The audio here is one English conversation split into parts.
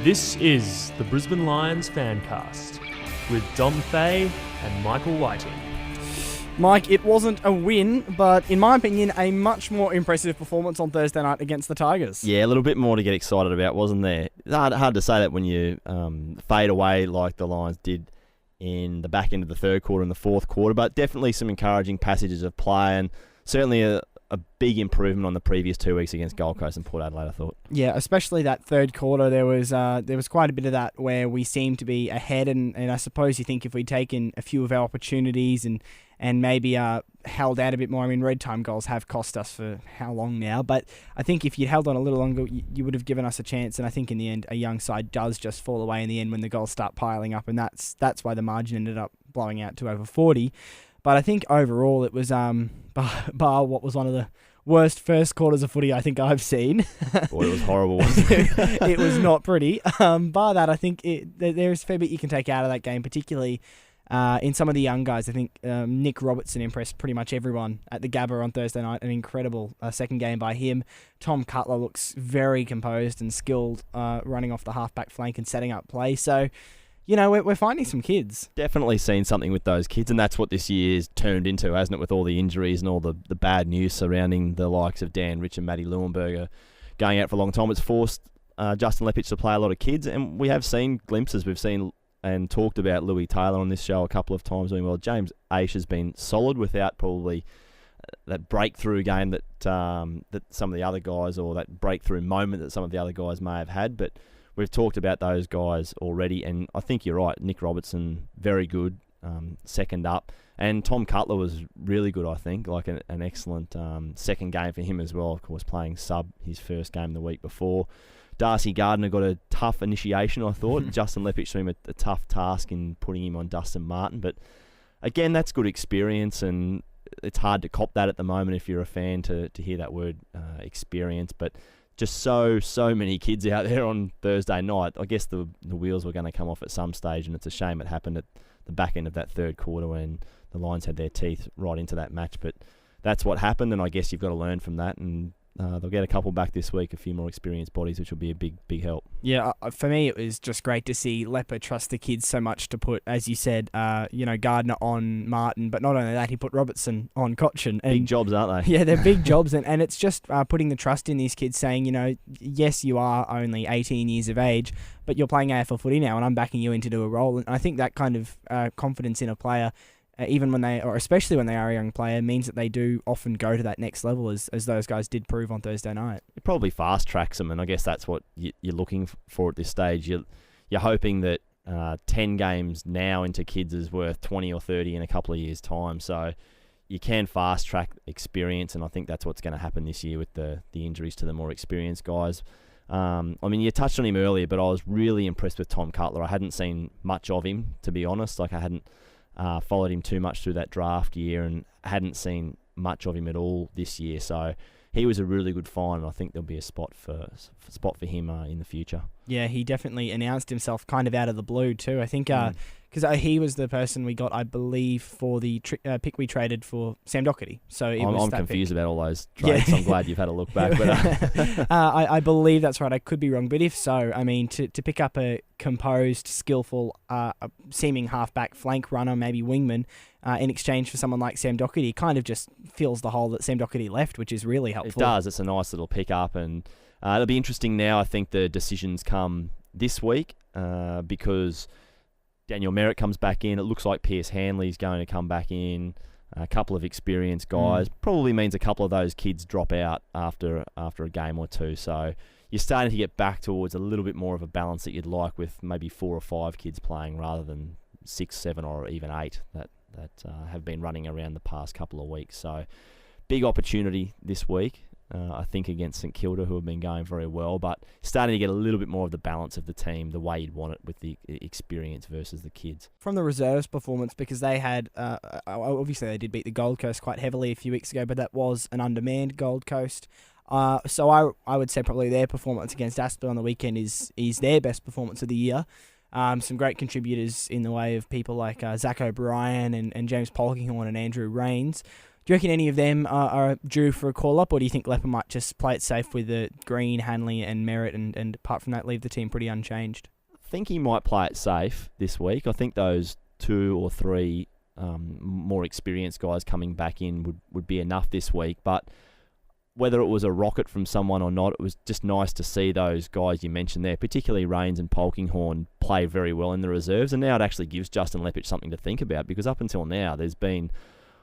This is the Brisbane Lions Fancast with Dom Fay and Michael Whiting. Mike, it wasn't a win, but in my opinion, a much more impressive performance on Thursday night against the Tigers. Yeah, a little bit more to get excited about, wasn't there? It's hard to say that when you fade away like the Lions did in the back end of the third quarter and the fourth quarter, but definitely some encouraging passages of play and certainly a big improvement on the previous 2 weeks against Gold Coast and Port Adelaide, I thought. Yeah, especially that third quarter, there was quite a bit of that where we seemed to be ahead, and I suppose you think if we'd taken a few of our opportunities and maybe held out a bit more. I mean, red time goals have cost us for how long now, but I think if you'd held on a little longer, you would have given us a chance, and I think in the end, a young side does just fall away in the end when the goals start piling up, and that's why the margin ended up blowing out to over 40. But I think overall it was, bar what was one of the worst first quarters of footy I think I've seen. Boy, it was horrible, wasn't it? It was not pretty. Bar that, I think there's a fair bit you can take out of that game, particularly in some of the young guys. I think Nick Robertson impressed pretty much everyone at the Gabba on Thursday night. An incredible second game by him. Tom Cutler looks very composed and skilled running off the halfback flank and setting up play. So, you know, we're finding some kids. Definitely seen something with those kids, and that's what this year's turned into, hasn't it, with all the injuries and all the bad news surrounding the likes of Dan Rich and Matty Leuenberger going out for a long time. It's forced Justin Lepich to play a lot of kids, and we have seen glimpses. We've seen and talked about Louis Taylor on this show a couple of times doing well. James Aish has been solid without probably that breakthrough game that some of the other guys, or that breakthrough moment that some of the other guys may have had, but we've talked about those guys already, and I think you're right. Nick Robertson, very good, second up. And Tom Cutler was really good, I think, like an excellent second game for him as well, of course, playing sub his first game the week before. Darcy Gardner got a tough initiation, I thought. Justin Lepich threw him a tough task in putting him on Dustin Martin. But again, that's good experience, and it's hard to cop that at the moment if you're a fan to hear that word experience. But just so many kids out there on Thursday night. I guess the wheels were going to come off at some stage, and it's a shame it happened at the back end of that third quarter when the Lions had their teeth right into that match. But that's what happened, and I guess you've got to learn from that, and they'll get a couple back this week, a few more experienced bodies, which will be a big help. Yeah, for me, it was just great to see Leper trust the kids so much to put, as you said, Gardner on Martin, but not only that, he put Robertson on Cochin. Big jobs, aren't they? Yeah, they're big jobs, and it's just putting the trust in these kids, saying, yes, you are only 18 years of age, but you're playing AFL footy now, and I'm backing you in to do a role. And I think that kind of confidence in a player, even when especially when they are a young player, means that they do often go to that next level, as those guys did prove on Thursday night. It probably fast tracks them, and I guess that's what you're looking for at this stage. You're hoping that 10 games now into kids is worth 20 or 30 in a couple of years' time. So you can fast track experience, and I think that's what's going to happen this year with the injuries to the more experienced guys. You touched on him earlier, but I was really impressed with Tom Cutler. I hadn't seen much of him, to be honest. I hadn't followed him too much through that draft year, and hadn't seen much of him at all this year. So he was a really good find, and I think there'll be a spot for him in the future. Yeah, he definitely announced himself kind of out of the blue too. I think because he was the person we got, I believe, for the pick we traded for Sam Doherty. So I'm confused about all those trades. Yeah. I'm glad you've had a look back. But I believe that's right. I could be wrong, but if so, I mean, to pick up a composed, skillful, seeming halfback flank runner, maybe wingman, in exchange for someone like Sam Doherty, kind of just fills the hole that Sam Doherty left, which is really helpful. It does. It's a nice little pick up, and it'll be interesting now. I think the decisions come this week because Daniel Merritt comes back in. It looks like Pierce Hanley's going to come back in. A couple of experienced guys. Probably means a couple of those kids drop out after a game or two. So you're starting to get back towards a little bit more of a balance that you'd like, with maybe 4 or 5 kids playing rather than 6, 7, or even 8 that have been running around the past couple of weeks. So big opportunity this week. I think against St Kilda, who have been going very well, but starting to get a little bit more of the balance of the team, the way you'd want it, with the experience versus the kids. From the reserves performance, because they had, obviously they did beat the Gold Coast quite heavily a few weeks ago, but that was an undermanned Gold Coast. So I would say probably their performance against Aspen on the weekend is their best performance of the year. Some great contributors in the way of people like Zach O'Brien and James Polkinghorne and Andrew Rains. Do you reckon any of them are due for a call-up, or do you think Leper might just play it safe with the Green, Hanley and Merritt, and apart from that, leave the team pretty unchanged? I think he might play it safe this week. I think those 2 or 3 more experienced guys coming back in would be enough this week, but whether it was a rocket from someone or not, it was just nice to see those guys you mentioned there, particularly Rains and Polkinghorne, play very well in the reserves. And now it actually gives Justin Leppich something to think about, because up until now there's been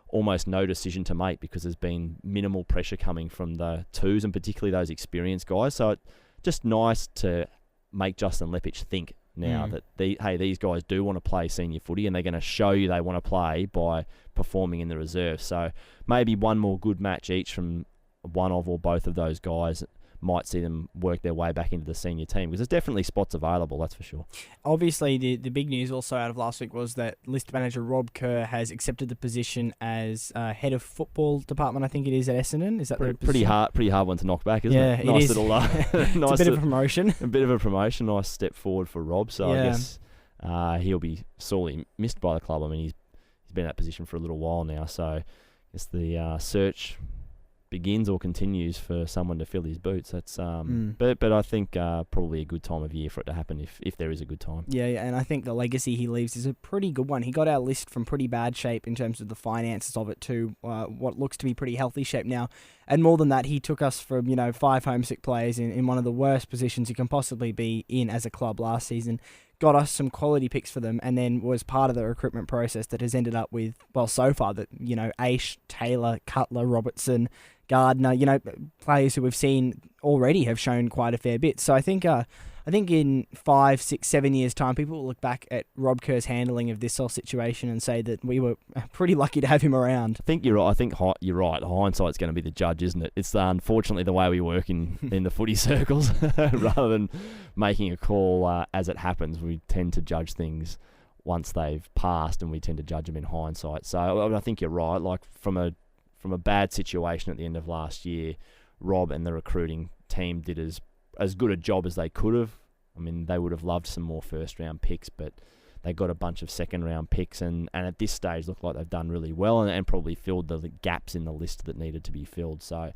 almost no decision to make because there's been minimal pressure coming from the twos and particularly those experienced guys. So it's just nice to make Justin Leppich think now that these guys do want to play senior footy, and they're going to show you they want to play by performing in the reserves. So maybe one more good match each from one of or both of those guys might see them work their way back into the senior team, because there's definitely spots available, that's for sure. Obviously, the big news also out of last week was that list manager Rob Kerr has accepted the position as head of football department, I think it is, at Essendon. Is that pretty hard one to knock back, isn't it? Yeah, nice it is. Little, it's nice a bit of a promotion. A bit of a promotion, nice step forward for Rob. So Yeah. I guess he'll be sorely missed by the club. I mean, he's been in that position for a little while now, so I guess the search begins or continues for someone to fill his boots. That's but I think probably a good time of year for it to happen if there is a good time. Yeah, and I think the legacy he leaves is a pretty good one. He got our list from pretty bad shape in terms of the finances of it to what looks to be pretty healthy shape now. And more than that, he took us from 5 homesick players in one of the worst positions you can possibly be in as a club last season, got us some quality picks for them, and then was part of the recruitment process that has ended up with, well, so far, that Aish, Taylor, Cutler, Robertson, Gardner, players who we've seen already have shown quite a fair bit. So I think in 5, 6, 7 years' time, people will look back at Rob Kerr's handling of this whole situation and say that we were pretty lucky to have him around. I think you're right. You're right. Hindsight's going to be the judge, isn't it? It's unfortunately the way we work in the footy circles. Rather than making a call as it happens, we tend to judge things once they've passed, and we tend to judge them in hindsight. So I think you're right. Like from a bad situation at the end of last year, Rob and the recruiting team did as good a job as they could have. I mean, they would have loved some more first-round picks, but they got a bunch of second-round picks, and at this stage look like they've done really well and probably filled the gaps in the list that needed to be filled. So,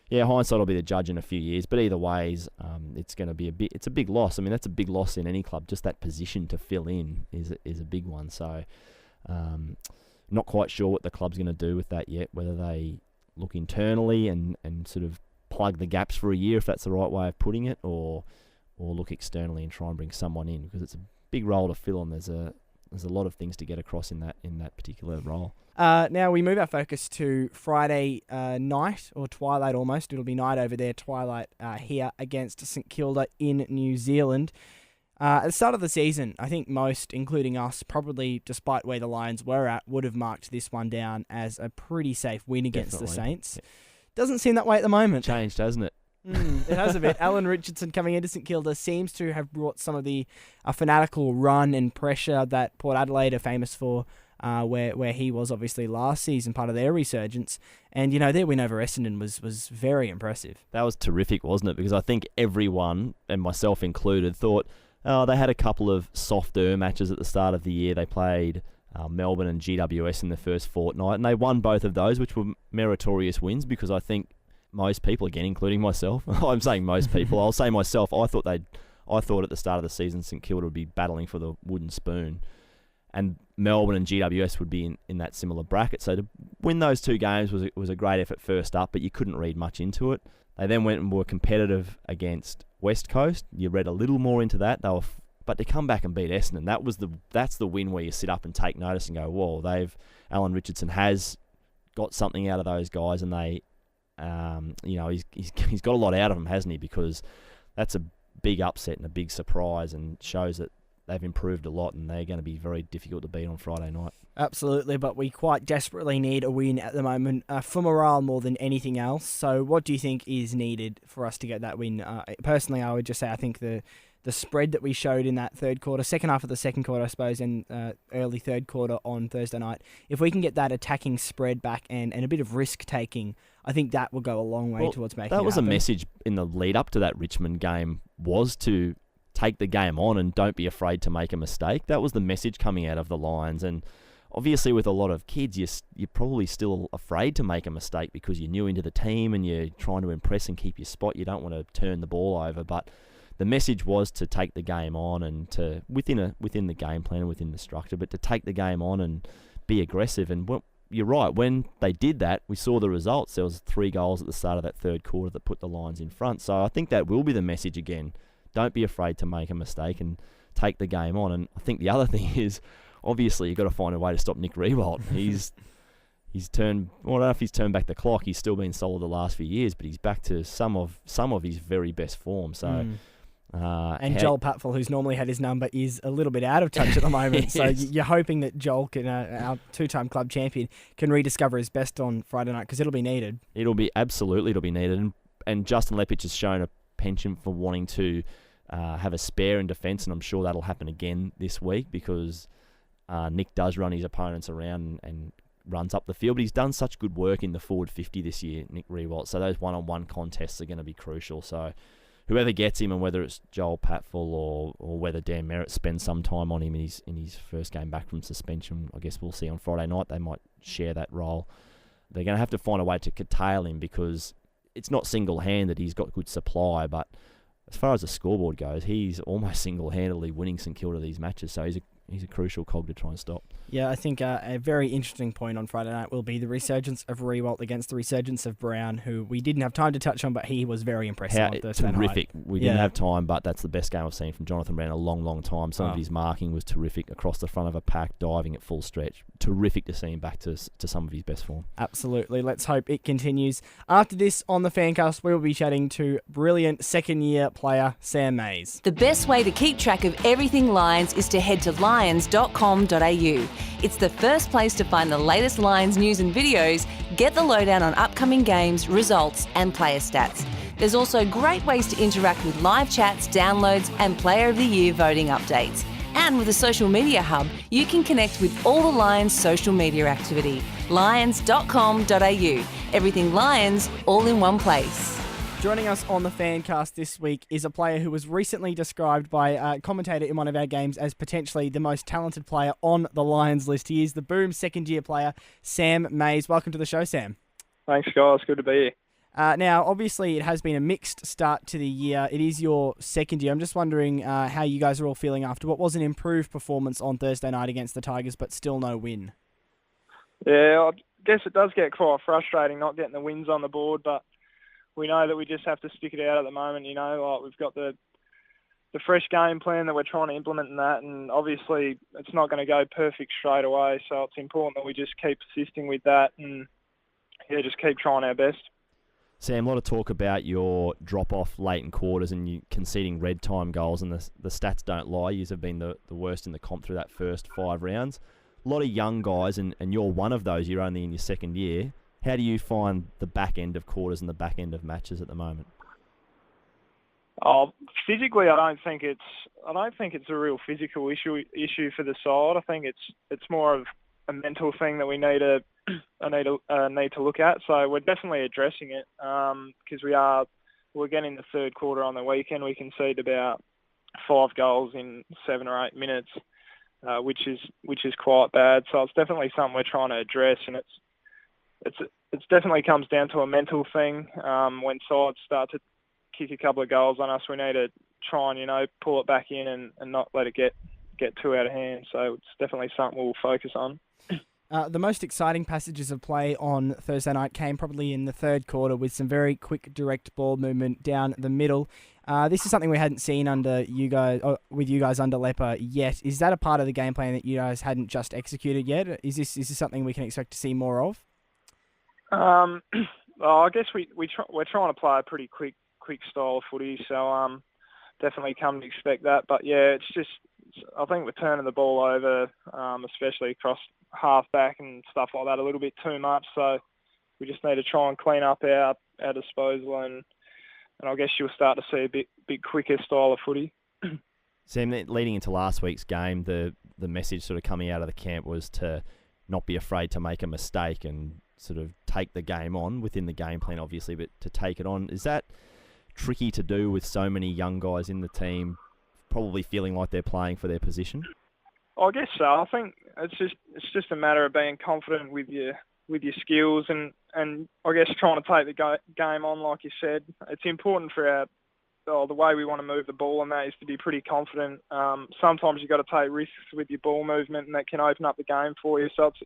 yeah, hindsight will be the judge in a few years, but either ways, it's going to be it's a big loss. I mean, that's a big loss in any club. Just that position to fill in is a big one. So, not quite sure what the club's going to do with that yet, whether they look internally and sort of plug the gaps for a year, if that's the right way of putting it, or look externally and try and bring someone in, because it's a big role to fill, and there's a lot of things to get across in that particular role. Now we move our focus to Friday night, or twilight almost. It'll be night over there, twilight here against St Kilda in New Zealand. At the start of the season, I think most, including us, probably, despite where the Lions were at, would have marked this one down as a pretty safe win against the Saints. Yeah. Doesn't seem that way at the moment. Changed, hasn't it? It has a bit. Alan Richardson coming into St Kilda seems to have brought some of the fanatical run and pressure that Port Adelaide are famous for, where he was obviously last season, part of their resurgence. And, their win over Essendon was very impressive. That was terrific, wasn't it? Because I think everyone, and myself included, thought, they had a couple of softer matches at the start of the year. They played Melbourne and GWS in the first fortnight, and they won both of those, which were meritorious wins, because I think most people, again, including myself, I'm saying most people, I'll say myself, I thought at the start of the season St Kilda would be battling for the wooden spoon, and Melbourne and GWS would be in that similar bracket. So to win those two games was a great effort first up, but you couldn't read much into it. They then went and were competitive against West Coast. You read a little more into that. But to come back and beat Essendon, that's the win where you sit up and take notice and go, whoa, Alan Richardson has got something out of those guys, and they, he's got a lot out of them, hasn't he? Because that's a big upset and a big surprise, and shows that they've improved a lot, and they're going to be very difficult to beat on Friday night. Absolutely, but we quite desperately need a win at the moment for morale more than anything else. So what do you think is needed for us to get that win? Personally, I would just say I think the spread that we showed in that third quarter, second half of the second quarter, I suppose, and early third quarter on Thursday night, if we can get that attacking spread back and a bit of risk-taking, I think that will go a long way towards making it happen. That was a message in the lead-up to that Richmond game, was to take the game on and don't be afraid to make a mistake. That was the message coming out of the Lions, and obviously with a lot of kids, you're probably still afraid to make a mistake because you're new into the team and you're trying to impress and keep your spot. You don't want to turn the ball over, but the message was to take the game on and to within the game plan and within the structure, but to take the game on and be aggressive. And you're right, when they did that, we saw the results. There was 3 goals at the start of that third quarter that put the Lions in front. So I think that will be the message again. Don't be afraid to make a mistake and take the game on. And I think the other thing is, obviously, you've got to find a way to stop Nick Riewoldt. He's turned. Well, I don't know if he's turned back the clock. He's still been solid the last few years, but he's back to some of his very best form. So, and Joel Patfull, who's normally had his number, is a little bit out of touch at the moment. So you're hoping that Joel, our 2-time club champion, can rediscover his best on Friday night, because it'll be needed. It'll be needed. And Justin Lepich has shown a penchant for wanting to have a spare in defence, and I'm sure that'll happen again this week because Nick does run his opponents around and runs up the field. But he's done such good work in the forward 50 this year, Nick Riewoldt. So those one-on-one contests are going to be crucial. So whoever gets him, and whether it's Joel Patfull or whether Dan Merritt spends some time on him in his first game back from suspension, I guess we'll see on Friday night. They might share that role. They're going to have to find a way to curtail him because it's not single-handed. He's got good supply, but as far as the scoreboard goes, he's almost single-handedly winning St Kilda these matches. So he's a crucial cog to try and stop. Yeah, I think a very interesting point on Friday night will be the resurgence of Riewoldt against the resurgence of Brown, who we didn't have time to touch on, but he was very impressive on Thursday night. Terrific. We didn't have time, but that's the best game I've seen from Jonathan Brown in a long, long time. Some of his marking was terrific across the front of a pack, diving at full stretch. Terrific to see him back to some of his best form. Absolutely. Let's hope it continues. After this, on the Fancast, we will be chatting to brilliant second-year player Sam Mays. The best way to keep track of everything Lions is to head to lions.com.au. It's the first place to find the latest Lions news and videos, get the lowdown on upcoming games, results and player stats. There's also great ways to interact with live chats, downloads and Player of the Year voting updates. And with a social media hub, you can connect with all the Lions social media activity. lions.com.au. Everything Lions, all in one place. Joining us on the Fancast this week is a player who was recently described by a commentator in one of our games as potentially the most talented player on the Lions list. He is the Boom second-year player, Sam Mays. Welcome to the show, Sam. Thanks, guys. Good to be here. Now, obviously, it has been a mixed start to the year. It is your second year. I'm just wondering how you guys are all feeling after what was an improved performance on Thursday night against the Tigers, but still no win. Yeah, I guess it does get quite frustrating not getting the wins on the board, but we know that we just have to stick it out at the moment. You know, like we've got the fresh game plan that we're trying to implement in that, and obviously it's not going to go perfect straight away. So it's important that we just keep persisting with that and just keep trying our best. Sam, a lot of talk about your drop-off late in quarters and you conceding red time goals, and the stats don't lie. You have been the worst in the comp through that first 5 rounds. A lot of young guys, and you're one of those. You're only in your second year. How do you find the back end of quarters and the back end of matches at the moment? Physically, I don't think it's a real physical issue for the side. I think it's more of a mental thing that we need to look at. So we're definitely addressing it because we're getting the third quarter on the weekend. We conceded about 5 goals in 7 or 8 minutes, which is quite bad. So it's definitely something we're trying to address, and it definitely comes down to a mental thing. When sides start to kick a couple of goals on us, we need to try and pull it back in and not let it get too out of hand. So it's definitely something we'll focus on. The most exciting passages of play on Thursday night came probably in the third quarter with some very quick, direct ball movement down the middle. This is something we hadn't seen under you guys, with you guys under Lepper yet. Is that a part of the game plan that you guys hadn't just executed yet? Is this something we can expect to see more of? I guess we're trying to play a pretty quick style of footy, so definitely come to expect that. But yeah, I think we're turning the ball over, especially across half-back and stuff like that, a little bit too much. So we just need to try and clean up our disposal, and I guess you'll start to see a bit quicker style of footy. Sam, leading into last week's game, the message sort of coming out of the camp was to not be afraid to make a mistake and sort of take the game on within the game plan, obviously, but to take it on. Is that tricky to do with so many young guys in the team probably feeling like they're playing for their position? I guess so. I think it's just a matter of being confident with your skills and I guess trying to take the game on, like you said. It's important for the way we want to move the ball, and that is to be pretty confident. Sometimes you've got to take risks with your ball movement, and that can open up the game for you. So it's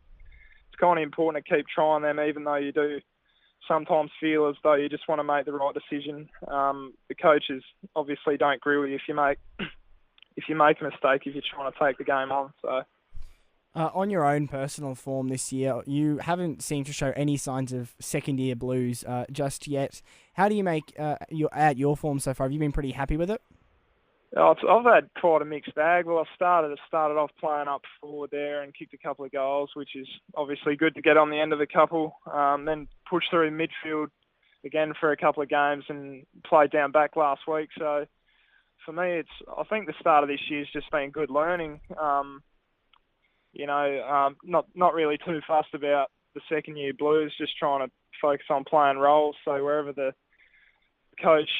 kind of important to keep trying them, even though you do sometimes feel as though you just want to make the right decision. The coaches obviously don't grill you if you make a mistake if you're trying to take the game on. So. On your own personal form this year, you haven't seemed to show any signs of second-year blues just yet. How do you make your form so far? Have you been pretty happy with it? I've had quite a mixed bag. Well, I started off playing up forward there and kicked a couple of goals, which is obviously good to get on the end of a couple. Then pushed through midfield again for a couple of games and played down back last week. So for me, I think the start of this year's just been good learning. Not really too fussed about the second year blues, just trying to focus on playing roles. So wherever the coach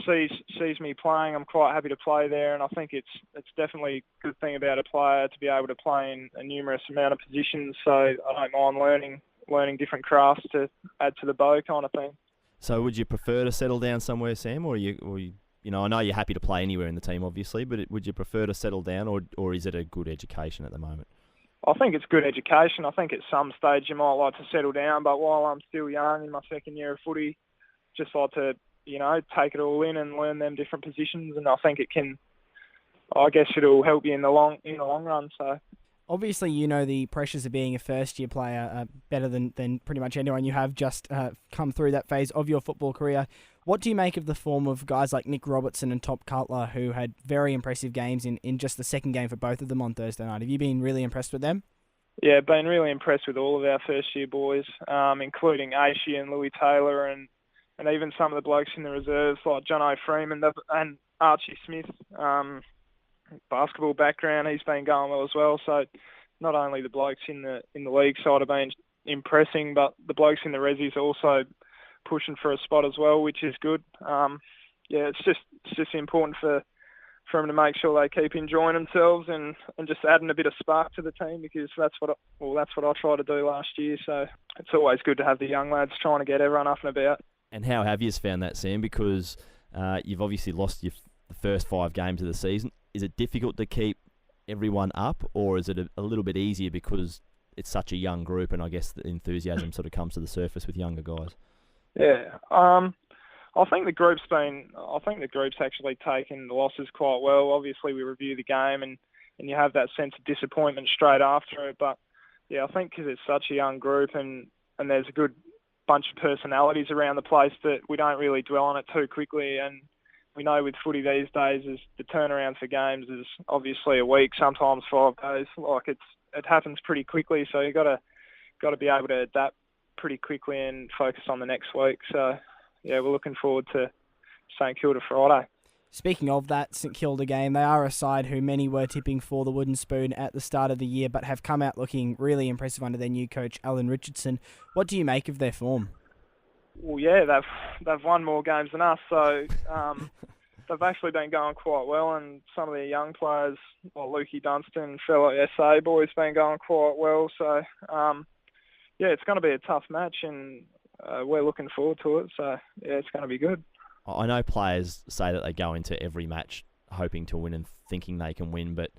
sees me playing, I'm quite happy to play there, and I think it's definitely a good thing about a player to be able to play in a numerous amount of positions. So I don't mind learning different crafts to add to the bow, kind of thing. So would you prefer to settle down somewhere, Sam, or you I know you're happy to play anywhere in the team, obviously, but would you prefer to settle down, or is it a good education at the moment? I think it's good education. I think at some stage you might like to settle down, but while I'm still young in my second year of footy, just like to, take it all in and learn them different positions, and I think it'll help you in the long run. So obviously, the pressures of being a first-year player better than pretty much anyone. You have just come through that phase of your football career. What do you make of the form of guys like Nick Robertson and Top Cutler, who had very impressive games in just the second game for both of them on Thursday night? Have you been really impressed with them? Yeah, been really impressed with all of our first-year boys, including Aishi and Louis Taylor and even some of the blokes in the reserves like John O'Freeman and Archie Smith. Basketball background, he's been going well as well. So not only the blokes in the league side have been impressing, but the blokes in the resis also pushing for a spot as well, which is good. It's just important for them to make sure they keep enjoying themselves and just adding a bit of spark to the team, because that's what I tried to do last year. So it's always good to have the young lads trying to get everyone up and about. And how have you found that, Sam? Because you've obviously lost the first 5 games of the season. Is it difficult to keep everyone up, or is it a little bit easier because it's such a young group and I guess the enthusiasm sort of comes to the surface with younger guys? Yeah, I think the group's actually taken the losses quite well. Obviously, we review the game and you have that sense of disappointment straight after it. But yeah, I think because it's such a young group and there's a good bunch of personalities around the place, that we don't really dwell on it too quickly. And we know with footy these days, is the turnaround for games is obviously a week, sometimes 5 days. Like it happens pretty quickly, so you got to be able to adapt pretty quickly and focus on the next week. So yeah, we're looking forward to St Kilda Friday. Speaking of that St Kilda game, they are a side who many were tipping for the wooden spoon at the start of the year, but have come out looking really impressive under their new coach, Alan Richardson. What do you make of their form? Well, yeah, they've won more games than us, so they've actually been going quite well, and some of their young players, like Lukey Dunstan, fellow SA boys, been going quite well. So, it's going to be a tough match, and we're looking forward to it. So, yeah, it's going to be good. I know players say that they go into every match hoping to win and thinking they can win, but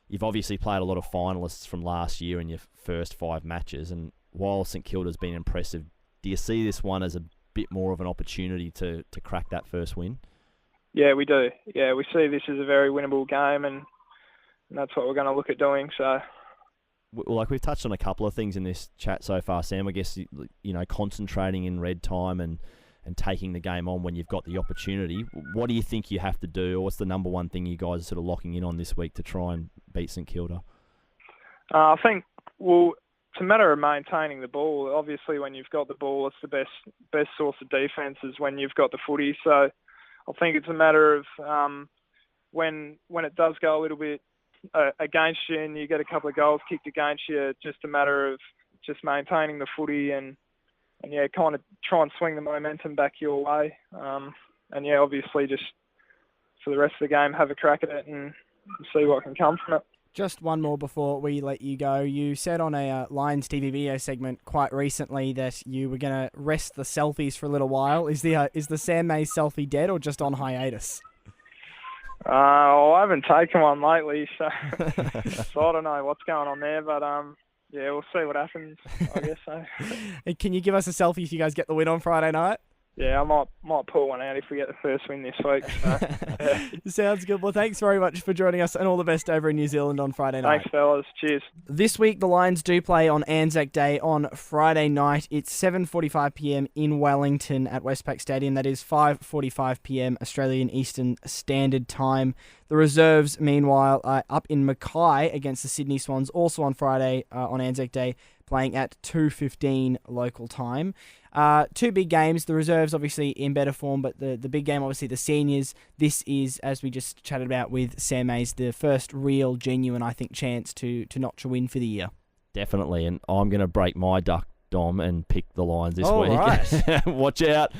you've obviously played a lot of finalists from last year in your first 5 matches, and while St Kilda's been impressive, do you see this one as a bit more of an opportunity to crack that first win? Yeah, we do. Yeah, we see this as a very winnable game, and that's what we're going to look at doing. So, well, we've touched on a couple of things in this chat so far, Sam. I guess concentrating in red time and taking the game on when you've got the opportunity. What do you think you have to do, or what's the number one thing you guys are sort of locking in on this week to try and beat St Kilda? I think, it's a matter of maintaining the ball. Obviously, when you've got the ball, it's the best source of defence is when you've got the footy. So I think it's a matter of when it does go a little bit against you and you get a couple of goals kicked against you, just a matter of just maintaining the footy and kind of try and swing the momentum back your way. Obviously just for the rest of the game, have a crack at it and see what can come from it. Just one more before we let you go. You said on a Lions TV video segment quite recently that you were going to rest the selfies for a little while. Is the Sam Mays selfie dead or just on hiatus? I haven't taken one lately, so I don't know what's going on there. But yeah, we'll see what happens. I guess so. Can you give us a selfie if you guys get the win on Friday night? Yeah, I might pull one out if we get the first win this week. So, yeah. Sounds good. Well, thanks very much for joining us, and all the best over in New Zealand on Friday night. Thanks, fellas. Cheers. This week, the Lions do play on Anzac Day on Friday night. It's 7:45 p.m. in Wellington at Westpac Stadium. That is 5:45 p.m. Australian Eastern Standard Time. The reserves, meanwhile, are up in Mackay against the Sydney Swans, also on Friday on Anzac Day, playing at 2:15 local time. Two big games. The reserves obviously in better form, but the big game, obviously the seniors. This is, as we just chatted about with Sam Mays, the first real, genuine, I think, chance to notch a win for the year. Definitely, and I'm going to break my duck, Dom, and pick the Lions this week. Right. Watch out.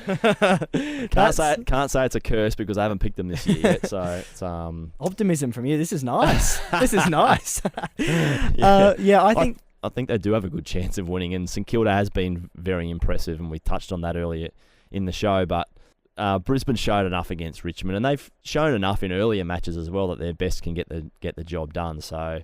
Can't say it's a curse because I haven't picked them this year yet. So it's optimism from you. This is nice. This is nice. I think they do have a good chance of winning, and St Kilda has been very impressive, and we touched on that earlier in the show. But Brisbane showed enough against Richmond, and they've shown enough in earlier matches as well that their best can get the job done. So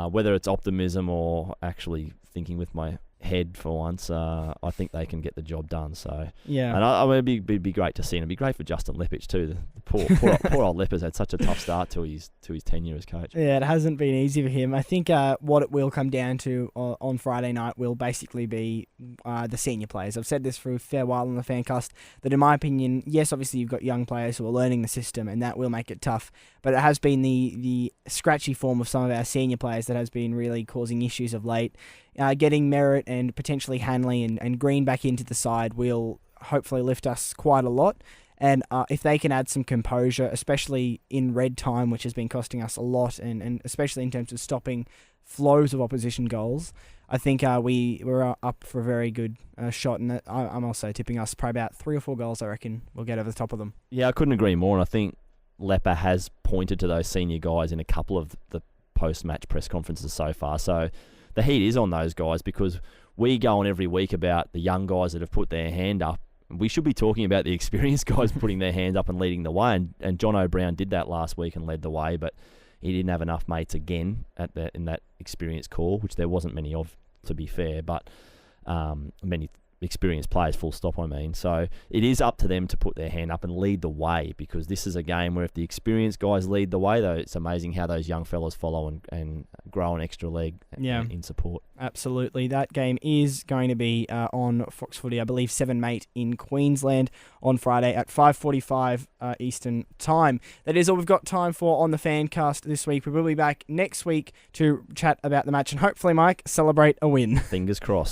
whether it's optimism or actually thinking with my head for once, I think they can get the job done. So yeah, and it'd be great to see, and it'd be great for Justin Leppich too. The poor old Lepper's had such a tough start to his tenure as coach. Yeah, it hasn't been easy for him. I think what it will come down to on Friday night will basically be the senior players. I've said this for a fair while on the Fancast that, in my opinion, yes, obviously you've got young players who are learning the system, and that will make it tough. But it has been the scratchy form of some of our senior players that has been really causing issues of late. Getting Merritt and potentially Hanley and Green back into the side will hopefully lift us quite a lot. And if they can add some composure, especially in red time, which has been costing us a lot, and especially in terms of stopping flows of opposition goals, I think we're up for a very good shot. And I'm also tipping us probably about 3 or 4 goals, I reckon, we'll get over the top of them. Yeah, I couldn't agree more. And I think Lepper has pointed to those senior guys in a couple of the post-match press conferences so far. So the heat is on those guys because we go on every week about the young guys that have put their hand up. We should be talking about the experienced guys putting their hands up and leading the way. And John O'Brien did that last week and led the way, but he didn't have enough mates again in that experienced core, which there wasn't many of, to be fair, but many experienced players, full stop, I mean. So it is up to them to put their hand up and lead the way, because this is a game where if the experienced guys lead the way, though, it's amazing how those young fellas follow and grow an extra leg in support. Absolutely. That game is going to be on Fox Footy, I believe 7 mate in Queensland on Friday at 5:45 Eastern Time. That is all we've got time for on the Fancast this week. We will be back next week to chat about the match and hopefully, Mike, celebrate a win. Fingers crossed.